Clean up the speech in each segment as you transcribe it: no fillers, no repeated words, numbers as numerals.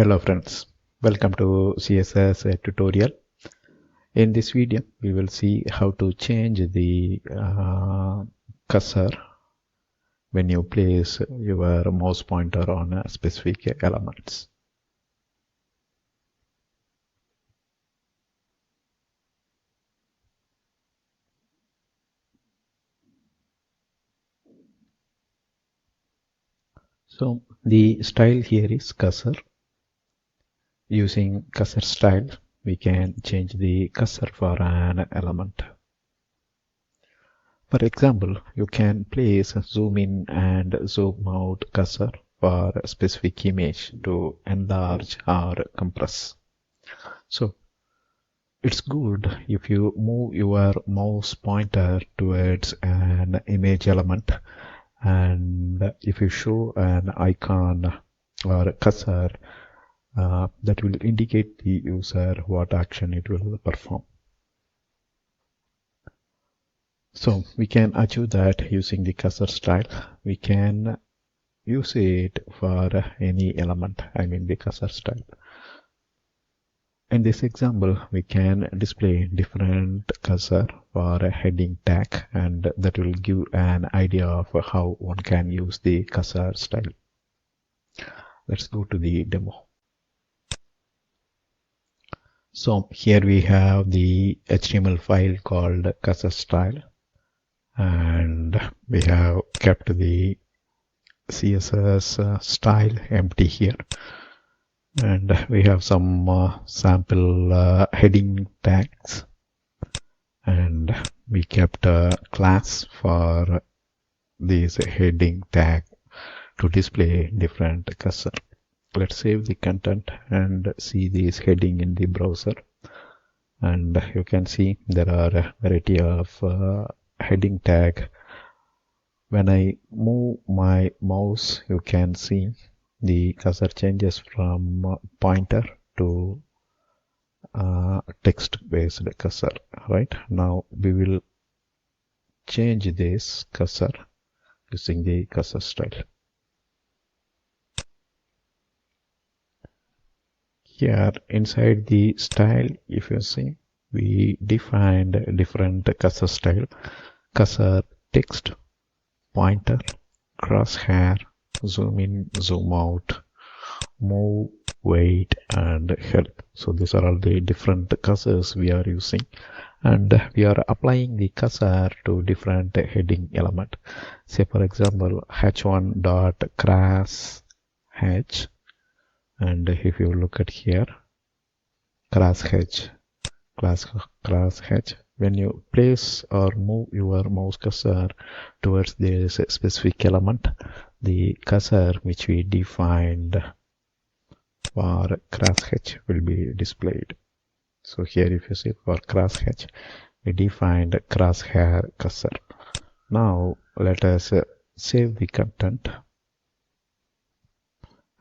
Hello friends, welcome to CSS tutorial. In this video, we will see how to change the cursor when you place your mouse pointer on a specific elements. So the style here is cursor. Using cursor style, we can change the cursor for an element. For example, you can place zoom in and zoom out cursor for a specific image to enlarge or compress. So it's good if you move your mouse pointer towards an image element, and if you show an icon or a cursor, that will indicate the user what action it will perform. So we can achieve that using the cursor style. We can use it for any element, I mean the cursor style. In this example, we can display different cursor for a heading tag, and that will give an idea of how one can use the cursor style. Let's go to the demo. So here we have the HTML file called cursor style, and we have kept the CSS style empty here, and we have some sample heading tags, and we kept a class for this heading tag to display different cursor. Let's save the content and see this heading in the browser, and you can see there are a variety of heading tag. When I move my mouse, you can see the cursor changes from pointer to text-based cursor. Right now, we will change this cursor using the cursor style. Here inside the style, if you see, we defined different cursor style: cursor text, pointer, crosshair, zoom in, zoom out, move, wait, and help. So these are all the different cursors we are using, and we are applying the cursor to different heading element. Say for example, h1 dot cross h, and if you look at here, cross h, when you place or move your mouse cursor towards this specific element, the cursor which we defined for crosshatch will be displayed. So here if you see, for crosshatch we defined crosshair cursor. Now let us save the content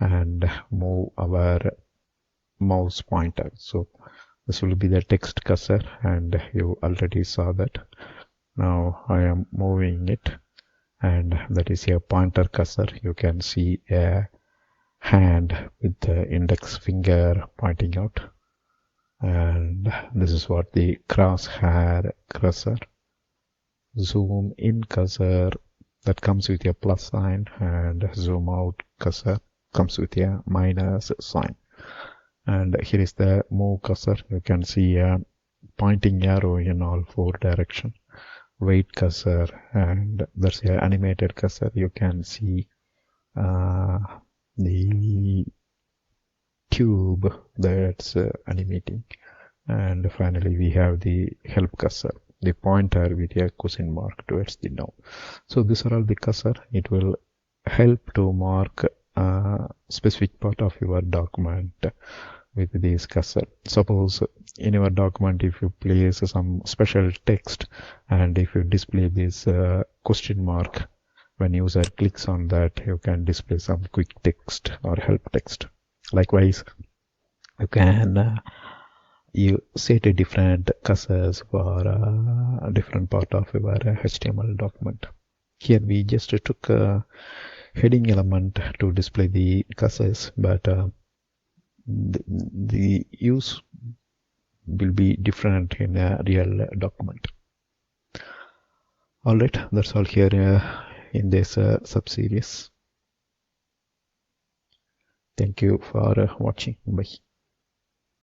and move our mouse pointer. So this will be the text cursor, and you already saw that. Now I am moving it, and that is a pointer cursor. You can see a hand with the index finger pointing out, and this is what the crosshair cursor. Zoom in cursor, that comes with a plus sign, and zoom out cursor comes with a minus sign. And here is the move cursor. You can see a pointing arrow in all four directions. Wait cursor, and that's a animated cursor. You can see the cube that's animating. And finally we have the help cursor, the pointer with a question mark towards the down. So these are all the cursor. It will help to mark a specific part of your document with this cursor. Suppose in your document, if you place some special text, and if you display this question mark, when user clicks on that, you can display some quick text or help text. Likewise, you can you set a different cursors for a different part of your HTML document. Here we just took a heading element to display the cursors, but the use will be different in a real document. Alright, that's all here in this sub-series. Thank you for watching. Bye.